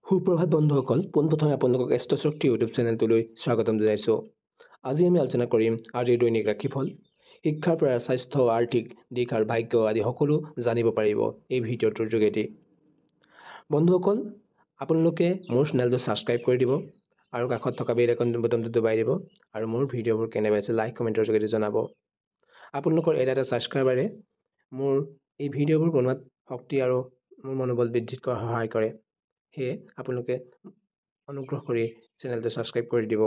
সুপ্ৰভাত বন্ধুসকল, পোনপ্ৰথমে আপোনালোকক এষ্ট্ৰশক্তি ইউটিউব চেনেলটোলৈ স্বাগতম জনাইছোঁ। আজি আমি আলোচনা কৰিম আজিৰ দৈনিক ৰাশিফল। শিক্ষাৰ পৰা স্বাস্থ্য, আৰ্থিক দিশ আৰু ভাগ্য আদি সকলো জানিব পাৰিব এই ভিডিঅ'টোৰ যোগেদি। বন্ধুসকল, আপোনালোকে মোৰ চেনেলটো ছাবস্ক্ৰাইব কৰি দিব আৰু কাষত থকা বেল আইকন বটনটো দবাই দিব আৰু মোৰ ভিডিঅ'বোৰ কেনে পাইছে লাইক কমেণ্টৰ যোগেদি জনাব। আপোনালোকৰ এটা ছাবস্ক্ৰাইবাৰে মোৰ এই ভিডিঅ'বোৰ বনোৱাত শক্তি আৰু মোৰ মনোবল বৃদ্ধি কৰাত সহায় কৰে। সেয়ে আপোনালোকে অনুগ্ৰহ কৰি চেনেলটো ছাবস্ক্ৰাইব কৰি দিব।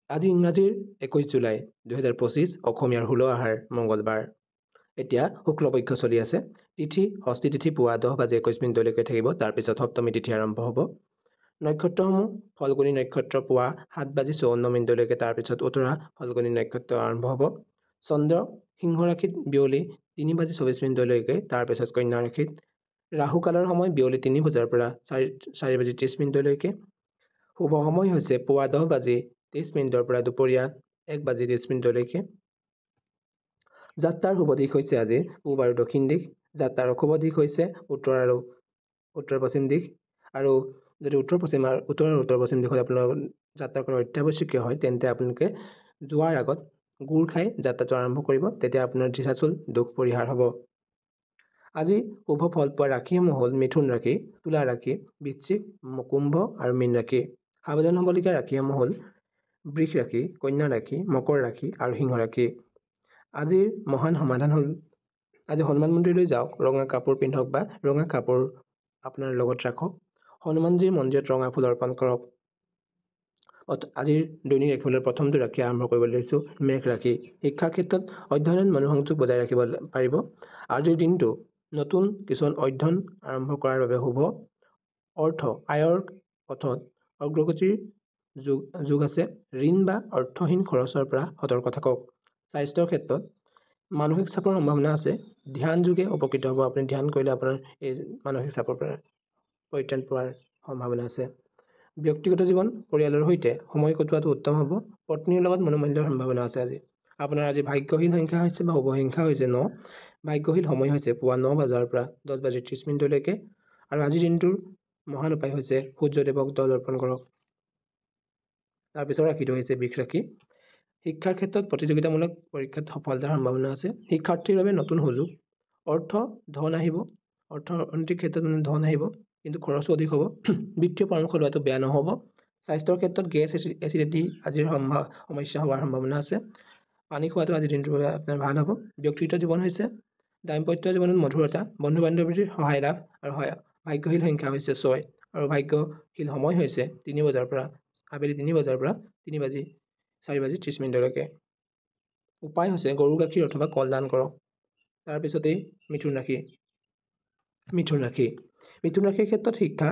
আজি ইংৰাজীৰ 21 জুলাই 2025, অসমীয়াৰ 16 আহাৰ মঙলবাৰ। এতিয়া শুক্লপক্ষ চলি আছে। তিথি ষষ্ঠী তিথি পুৱা 10:21 থাকিব। তাৰপিছত সপ্তমী তিথি আৰম্ভ হ'ব। নক্ষত্ৰসমূহ ফল্গুনী নক্ষত্ৰ পুৱা 7:54 তাৰপিছত উত্তৰা ফল্গুনী নক্ষত্ৰ আৰম্ভ হ'ব। চন্দ্ৰ সিংহ ৰাশিত বিয়লি 3:24 তাৰপিছত কন্যা ৰাশিত। ৰাহু কালৰ সময় বিয়লি 3 বজাৰ পৰা 4:30 শুভ সময় হৈছে পুৱা 10:23 পৰা দুপৰীয়া 1:30 যাত্ৰাৰ শুভ দিশ হৈছে আজি পূব আৰু দক্ষিণ দিশ। যাত্ৰাৰ অশুভ দিশ হৈছে উত্তৰ আৰু উত্তৰ পশ্চিম দিশ। আৰু যদি উত্তৰ আৰু উত্তৰ পশ্চিম দিশত আপোনাৰ যাত্ৰা কৰা অত্যাৱশ্যকীয় হয়, তেন্তে আপোনালোকে যোৱাৰ আগত গুড় খাই যাত্ৰাটো আৰম্ভ কৰিব। তেতিয়া আপোনাৰ দিশাচুল দুখ পৰিহাৰ হ'ব। আজি শুভ ফল পোৱা ৰাশিসমূহ হ'ল মিথুন ৰাশি, তুলা ৰাশি, বৃশ্চিক, কুম্ভ আৰু মীন ৰাশি। সাৱধান হ'বলগীয়া ৰাশিসমূহ হ'ল বৃষ ৰাশি, কন্যা ৰাশি, মকৰ ৰাশি আৰু সিংহ ৰাশি। আজিৰ মহান সমাধান হ'ল আজি হনুমান মন্দিৰলৈ যাওক, ৰঙা কাপোৰ পিন্ধক বা ৰঙা কাপোৰ আপোনাৰ লগত ৰাখক। হনুমানজীৰ মন্দিৰত ৰঙা ফুল অৰ্পণ কৰক। আজিৰ দৈনিক ৰাশিফলৰ প্ৰথমটো ৰাশি আৰম্ভ কৰিবলৈ লৈছোঁ, মেঘ ৰাশি। শিক্ষাৰ ক্ষেত্ৰত অধ্যয়নত মনোসংযোগ বজাই ৰাখিব পাৰিব। আজিৰ দিনটো নতুন কিছুমান অধ্যয়ন আৰম্ভ কৰাৰ বাবে শুভ। অৰ্থ আয়ৰ পথত অগ্ৰগতিৰ যোগ আছে। ঋণ বা অৰ্থহীন খৰচৰ পৰা সতৰ্ক থাকক। স্বাস্থ্যৰ ক্ষেত্ৰত মানসিক চাপৰ সম্ভাৱনা আছে। ধ্যান যোগে উপকৃত হ'ব। আপুনি ধ্যান কৰিলে আপোনাৰ এই মানসিক চাপৰ পৰা পৰিত্ৰাণ পোৱাৰ সম্ভাৱনা আছে। ব্যক্তিগত জীৱন পৰিয়ালৰ সৈতে সময় কটোৱাটো উত্তম হ'ব। পত্নীৰ লগত মনোমালিন্যৰ সম্ভাৱনা আছে। আপোনাৰ আজি ভাগ্যশীল সংখ্যা হৈছে বা শুভ সংখ্যা হৈছে 9। ভাগ্যশীল সময় হৈছে পুৱা 9 বজাৰ পৰা 10:30 আৰু আজিৰ দিনটোৰ মহান উপায় হৈছে সূৰ্যদেৱক জল অৰ্পণ কৰক। তাৰপিছত ৰাশিটো হৈছে বৃষ ৰাশি। শিক্ষাৰ ক্ষেত্ৰত প্ৰতিযোগিতামূলক পৰীক্ষাত সফলতাৰ সম্ভাৱনা আছে। শিক্ষাৰ্থীৰ বাবে নতুন সুযোগ। ধন আহিব। অৰ্থনৈতিক ক্ষেত্ৰত ধন আহিব, কিন্তু খৰচো অধিক হ'ব। বিত্তীয় পৰামৰ্শ লোৱাটো বেয়া নহ'ব। স্বাস্থ্যৰ ক্ষেত্ৰত গেছ এচিডিটি আজিৰ সমস্যা হোৱাৰ সম্ভাৱনা আছে। পানী খোৱাটো আজিৰ দিনটোৰ বাবে আপোনাৰ ভাল হ'ব। ব্যক্তিগত জীৱন হৈছে দাম্পত্য জীৱনত মধুৰতা, বন্ধু বান্ধৱীৰ সহায় লাভ আৰু ভাগ্যশীল সংখ্যা হৈছে 6 আৰু ভাগ্যশীল সময় হৈছে 3 বজাৰ পৰা আবেলি 3 বজাৰ পৰা 4:30 উপায় হৈছে গৰু গাখীৰ অথবা কল দান কৰক। তাৰপিছতেই মিথুন ৰাশি। মিথুন ৰাশিৰ ক্ষেত্ৰত শিক্ষা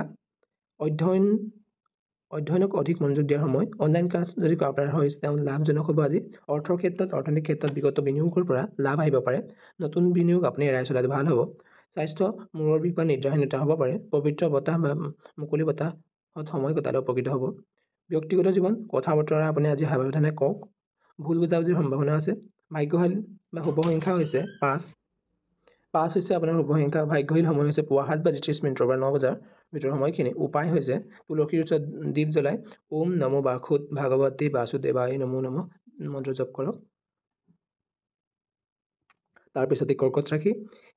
অধ্যয়নক অধিক মনোযোগ দিয়াৰ সময়। অনলাইন ক্লাছ যদি আপোনাৰ হৈছে তেওঁ লাভজনক হ'ব আজি। অৰ্থৰ ক্ষেত্ৰত অৰ্থনৈতিক ক্ষেত্ৰত বিগত বিনিয়োগৰ পৰা লাভ আহিব পাৰে। নতুন বিনিয়োগ আপুনি এৰাই চলাটো ভাল হ'ব। স্বাস্থ্য মূৰৰ বিষ বা নিদ্ৰাহীনতা হ'ব পাৰে। পবিত্ৰ বতাহ বা মুকলি বতাহত সময় কটালে উপকৃত হ'ব। ব্যক্তিগত জীৱন কথা বতৰা আপুনি আজি সাৱধানে কওক। ভুল বুজাবুজিৰ সম্ভাৱনা আছে। ভাগ্যশীল বা শুভ সংখ্যা হৈছে 5 হৈছে আপোনাৰ শুভ সংখ্যা। ভাগ্যশীল সময় হৈছে পুৱা 7:30 পৰা 9 বজাৰ ভিতৰৰ সময়খিনি। উপায় হৈছে তুলসীৰ ওচৰত দীপ জ্বলাই ওম নমো ভাগৱতী বাসুদেৱায় নমো নমঃ মন্ত্ৰ জপ কৰক। তাৰপিছতে কৰ্কট ৰাশি।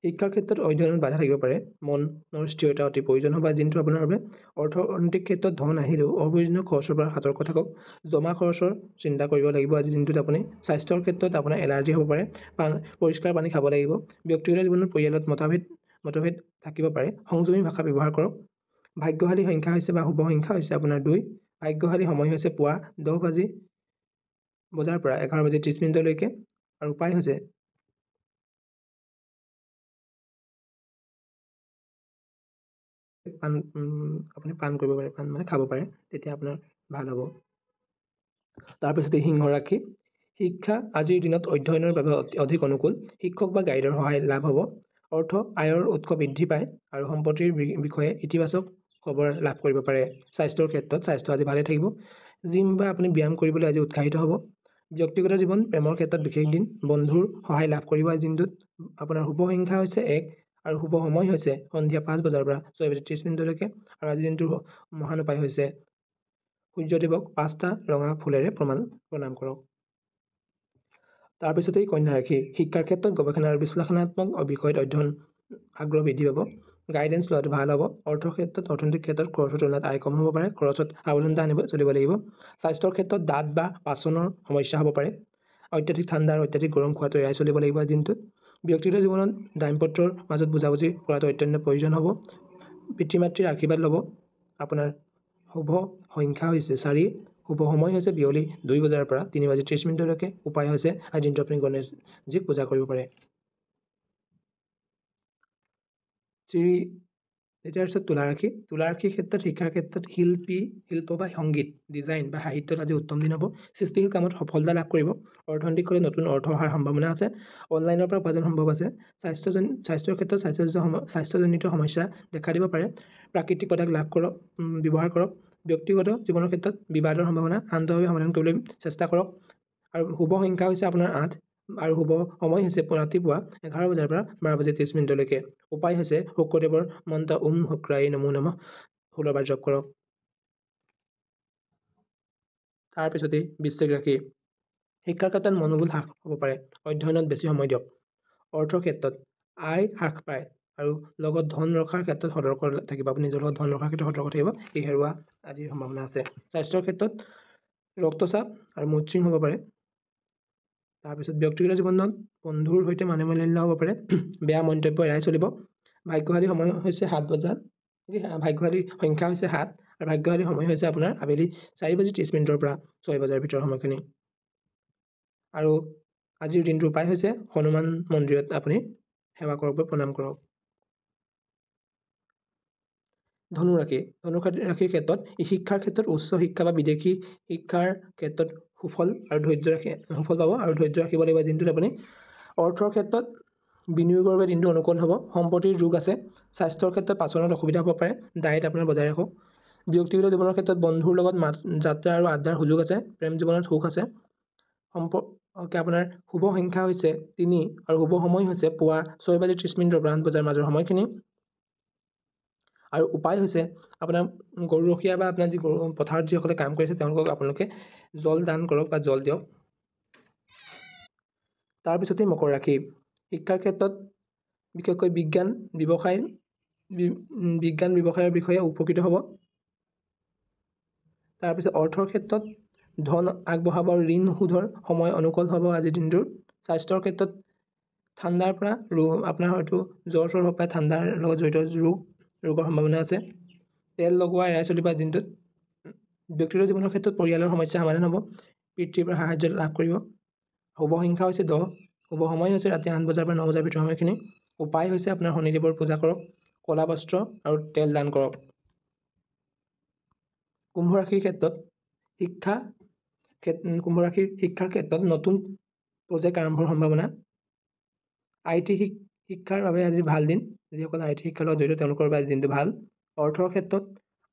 শিক্ষাৰ ক্ষেত্ৰত অধ্যয়নত বাধা থাকিব পাৰে। মনৰ স্থিৰতা অতি প্ৰয়োজন হ'ব দিনটো আপোনাৰ বাবে। অৰ্থনৈতিক ক্ষেত্ৰত ধন আহিলেও অপ্ৰয়োজনীয় খৰচৰ পৰা সতৰ্ক থাকক। জমা খৰচৰ চিন্তা কৰিব লাগিব আজিৰ দিনটোত আপুনি। স্বাস্থ্যৰ ক্ষেত্ৰত আপোনাৰ এলাৰ্জি হ'ব পাৰে। পৰিষ্কাৰ পানী খাব লাগিব। ব্যক্তিগত জীৱনত পৰিয়ালত মতভেদ থাকিব পাৰে। সংযমী ভাষা ব্যৱহাৰ কৰক। ভাগ্যশালী সংখ্যা হৈছে বা শুভ সংখ্যা হৈছে আপোনাৰ 2। ভাগ্যশালী সময় হৈছে পুৱা 10 বজাৰ পৰা 11:30 আৰু উপায় হৈছে আপুনি পান কৰিব পাৰে, পান মানে খাব পাৰে, তেতিয়া আপোনাৰ ভাল হ'ব। তাৰপিছতে সিংহ ৰাশি। শিক্ষা আজিৰ দিনত অধ্যয়নৰ বাবে অধিক অনুকূল। শিক্ষক বা গাইডৰ সহায় লাভ হ'ব। অৰ্থ আয়ৰ উৎস বৃদ্ধি পায় আৰু সম্পত্তিৰ বিষয়ে ইতিবাচক খবৰ লাভ কৰিব পাৰে। স্বাস্থ্যৰ ক্ষেত্ৰত স্বাস্থ্য আজি ভালে থাকিব। জিম বা আপুনি ব্যায়াম কৰিবলৈ আজি উৎসাহিত হ'ব। ব্যক্তিগত জীৱন প্ৰেমৰ ক্ষেত্ৰত বিশেষ দিন। বন্ধুৰ সহায় লাভ কৰিব আজিৰ দিনটোত। আপোনাৰ শুভ সংখ্যা হৈছে 1 আৰু শুভ সময় হৈছে সন্ধিয়া 5 বজাৰ পৰা 6:30 আৰু আজিৰ দিনটোৰ মহান উপায় হৈছে সূৰ্যদেৱক 5টা ৰঙা ফুলেৰে প্ৰণাম কৰক। তাৰপিছতেই কন্যা ৰাশি, শিক্ষাৰ ক্ষেত্ৰত গৱেষণা আৰু বিশ্লেষণাত্মক বিষয়ত অধ্যয়ন আগ্ৰহ বৃদ্ধি পাব। গাইডেন্স লোৱাটো ভাল হ'ব। অৰ্থনৈতিক ক্ষেত্ৰত খৰচৰ তুলনাত আয় কম হ'ব পাৰে। খৰচত সাৱধানতা চলিব লাগিব। স্বাস্থ্যৰ ক্ষেত্ৰত দাঁত বা পাচনৰ সমস্যা হ'ব পাৰে। অত্যাধিক ঠাণ্ডা আৰু অত্যাধিক গৰম খোৱাটো এৰাই চলিব লাগিব আজিৰ দিনটোত। ব্যক্তিগত জীৱনত দাম্পত্যৰ মাজত বুজাবুজি কৰাটো অত্যন্ত প্ৰয়োজন হ'ব। পিতৃ মাতৃৰ আশীৰ্বাদ ল'ব। আপোনাৰ শুভ সংখ্যা হৈছে 4। শুভ সময় হৈছে বিয়লি 2 বজাৰ পৰা 3:30 উপায় হৈছে আজিৰ দিনটো আপুনি গণেশজীক পূজা কৰিব পাৰে। তাৰপিছত তুলা ৰাশি ক্ষেত্ৰত শিক্ষাৰ ক্ষেত্ৰত শিল্প বা সংগীত, ডিজাইন বা সাহিত্যত আজি উত্তম দিন হ'ব। সৃষ্টিশীল কামত সফলতা লাভ কৰিব। অৰ্থনৈতিকভাৱে নতুন অৰ্থ অহাৰ সম্ভাৱনা আছে। অনলাইনৰ পৰা উপাৰ্জন সম্ভৱ আছে। স্বাস্থ্যৰ ক্ষেত্ৰত স্বাস্থ্যজনিত সমস্যা দেখা দিব পাৰে। প্ৰাকৃতিক পদাৰ্থ ব্যৱহাৰ কৰক। ব্যক্তিগত জীৱনৰ ক্ষেত্ৰত বিবাদৰ সম্ভাৱনা, শান্তভাৱে সমাধান কৰিবলৈ চেষ্টা কৰক। আৰু শুভ সংখ্যা হৈছে আপোনাৰ 8 আৰু শুভ সময় হৈছে ৰাতিপুৱা 11 বজাৰ পৰা 12:30 উপায় হৈছে শুক্ৰদেৱৰ মন্ত্ৰ ওম শুক্ৰায় নমো নমঃ 16 বাৰ জপ কৰক। তাৰপিছতেই বৃশ্চিক ৰাশি, শিক্ষাৰ ক্ষেত্ৰত মনোবল হ্ৰাস হ'ব পাৰে। অধ্যয়নত বেছি সময় দিয়ক। অৰ্থৰ ক্ষেত্ৰত আয় হ্ৰাস পায় আৰু লগত ধন ৰখাৰ ক্ষেত্ৰত সতৰ্ক থাকিব। আপুনি নিজৰ লগত ধন ৰখাৰ ক্ষেত্ৰত সতৰ্ক থাকিব। এই হেৰুৱা আদিৰ সম্ভাৱনা আছে। স্বাস্থ্যৰ ক্ষেত্ৰত ৰক্তচাপ আৰু মসৃণ হ'ব পাৰে। তাৰপিছত ব্যক্তিগত জীৱনত বন্ধুৰ সৈতে মনোমালিন্য হ'ব পাৰে। বেয়া মন্তব্য এৰাই চলিব। ভাগ্যশালী সময় হৈছে 7 বজাত। ভাগ্যশালী সংখ্যা হৈছে 7 আৰু ভাগ্যশালী সময় হৈছে আপোনাৰ আবেলি 4:30 পৰা 6 বজাৰ ভিতৰৰ সময়খিনি। আৰু আজিৰ দিনটোৰ উপায় হৈছে হনুমান মন্দিৰত আপুনি সেৱা কৰক বা প্ৰণাম কৰক। ধনু ৰাশিৰ ক্ষেত্ৰত শিক্ষাৰ ক্ষেত্ৰত উচ্চ শিক্ষা বা বিদেশী শিক্ষাৰ ক্ষেত্ৰত সফল পাব আৰু ধৈৰ্য ৰাখিব লাগিব দিনটোত আপুনি। অৰ্থৰ ক্ষেত্ৰত বিনিয়োগৰ বাবে দিনটো অনুকূল হ'ব। সম্পত্তিৰ যোগ আছে। স্বাস্থ্যৰ ক্ষেত্ৰত পাচনত অসুবিধা হ'ব পাৰে। ডায়েট আপোনাৰ বজাই ৰাখক। ব্যক্তিগত জীৱনৰ ক্ষেত্ৰত বন্ধুৰ লগত যাত্ৰা আৰু আড্ডাৰ সুযোগ আছে। প্ৰেম জীৱনত সুখ আছে। আপোনাৰ শুভ সংখ্যা হৈছে 3 আৰু শুভ সময় হৈছে পুৱা 6:30 পৰা 8 বজাৰ মাজৰ সময়খিনি। আৰু উপায় হৈছে আপোনাৰ গৰুৰখীয়া বা আপোনাৰ যি পথাৰত যিসকলে কাম কৰিছে তেওঁলোকক আপোনালোকে জল দান কৰক বা জল দিয়ক। তাৰপিছতেই মকৰ ৰাশি, শিক্ষাৰ ক্ষেত্ৰত বিশেষকৈ বিজ্ঞান ব্যৱসায়ৰ বিষয়ে উপকৃত হ'ব। তাৰপিছত অৰ্থৰ ক্ষেত্ৰত ধন আগবঢ়াব আৰু ঋণ শোধৰ সময় অনুকূল হ'ব আজিৰ দিনটোৰ। স্বাস্থ্যৰ ক্ষেত্ৰত ঠাণ্ডাৰ পৰা আপোনাৰ হয়তো জ্বৰ হ'ব পাৰে। ঠাণ্ডাৰ লগত জড়িত ৰোগৰ সম্ভাৱনা আছে। তেল লগোৱা এৰাই চলিবা দিনটোত। ব্যক্তিগত জীৱনৰ ক্ষেত্ৰত পৰিয়ালৰ সমস্যা সমাধান হ'ব। পিতৃৰ পৰা সাহায্য লাভ কৰিব। শুভ সংখ্যা হৈছে 10। শুভ সময় হৈছে ৰাতি 8 বজাৰ পৰা 9 বজাৰ ভিতৰৰ সময়খিনি। উপায় হৈছে আপোনাৰ শনিদেৱৰ পূজা কৰক, ক'লা বস্ত্ৰ আৰু তেল দান কৰক। কুম্ভ ৰাশিৰ শিক্ষাৰ ক্ষেত্ৰত নতুন প্ৰজেক্ট আৰম্ভৰ সম্ভাৱনা। IT শিক্ষাৰ বাবে আজি ভাল দিন। যিসকলে IT শিক্ষাৰ লগত জড়িত তেওঁলোকৰ বাবে আজি দিনটো ভাল। অৰ্থৰ ক্ষেত্ৰত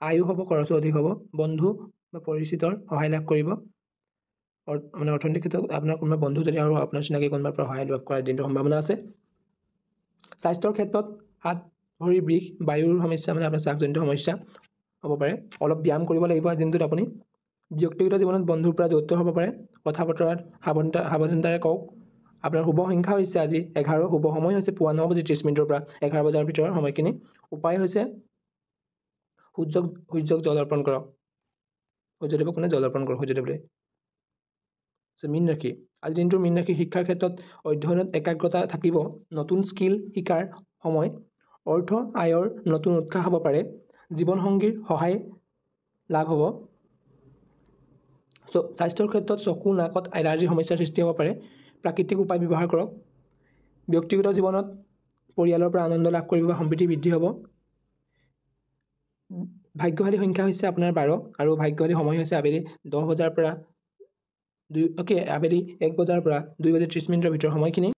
আয়ো হ'ব, খৰচো অধিক হ'ব। বন্ধু বা পৰিচিতৰ সহায় লাভ কৰিব। মানে অৰ্থনৈতিক ক্ষেত্ৰত আপোনাৰ কোনোবা বন্ধু যদি আৰু আপোনাৰ চিনাকি কোনোবাৰ পৰা সহায় লাভ কৰাৰ দিনটোৰ সম্ভাৱনা আছে। স্বাস্থ্যৰ ক্ষেত্ৰত হাত ভৰি বিষ, বায়ুৰ সমস্যা মানে আপোনাৰ শ্বাসজনিত সমস্যা হ'ব পাৰে। অলপ ব্যায়াম কৰিব লাগিব দিনটোত আপুনি। ব্যক্তিগত জীৱনত বন্ধুৰ পৰা দূৰত্ব হ'ব পাৰে। কথা বতৰাত সাৱধানতাৰে কওক। আপোনাৰ শুভ সংখ্যা হৈছে আজি 11। শুভ সময় হৈছে পুৱা 9:30 পৰা 11 বজাৰ ভিতৰৰ সময়খিনি। উপায় হৈছে সূৰ্যক জল অৰ্পণ কৰক। সূৰ্যদেৱক জল অৰ্পণ কৰক সূৰ্যদেৱলৈ। মীন ৰাশি, আজিৰ দিনটোৰ মীন ৰাশি শিক্ষাৰ ক্ষেত্ৰত অধ্যয়নত একাগ্ৰতা থাকিব। নতুন স্কিল শিকাৰ সময়। অৰ্থ আয়ৰ নতুন উৎসাহ হ'ব পাৰে। জীৱনসংগীৰ সহায় লাভ হ'ব। স্বাস্থ্যৰ ক্ষেত্ৰত চকু নাকত এলাৰ্জিৰ সমস্যাৰ সৃষ্টি হ'ব পাৰে। প্ৰাকৃতিক উপায় ব্যৱহাৰ কৰক। ব্যক্তিগত জীৱনত পৰিয়ালৰ পৰা আনন্দ লাভ কৰিব বা সম্প্ৰীতি বৃদ্ধি হ'ব। ভাগ্যশালী সংখ্যা হৈছে আপোনাৰ 12 আৰু ভাগ্যশালী সময় হৈছে আবেলি 10 বজাৰ পৰা আবেলি 1 বজাৰ পৰা 2:30 ভিতৰৰ সময়খিনি।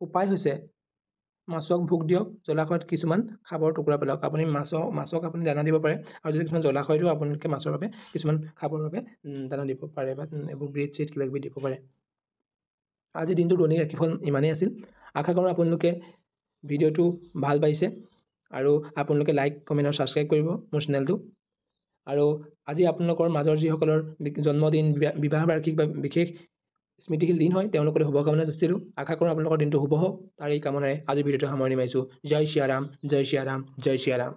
উপায় হৈছে মাছক ভোগ দিয়ক। জলাশয়ত কিছুমান খাবৰ টুকুৰা পেলাওক। আপুনি মাছক আপুনি দানা দিব পাৰে আৰু যদি কিছুমান জলাশয়তো আপোনালোকে মাছৰ বাবে কিছুমান খাবৰ বাবে দানা দিব পাৰে বা এইবোৰ ব্ৰেড চেড কিবা কিবি দিব পাৰে। আজি দিনটো ৰণী ৰাশিফল ইমানেই আছিল। আশা কৰোঁ আপোনালোকে ভিডিঅ'টো ভাল পাইছে আৰু আপোনালোকে লাইক কমেণ্ট আৰু ছাবস্ক্ৰাইব কৰিব মোৰ চেনেলটো আৰু আজি আপোনালোকৰ মাজৰ যিসকলৰ জন্মদিন বিবাহ বাৰ্ষিক বা বিশেষ স্মৃতিশীল দিন হয় তেওঁলোকৰ শুভকামনা যাচিলোঁ আশা কৰোঁ আপোনালোকৰ দিনটো শুভ হওক তাৰ এই কামনাৰে আজি ভিডিঅ'টো সামৰণি মাৰিছোঁ জয় শ্ৰীৰাম জয় শ্ৰীৰাম জয় শ্ৰীৰাম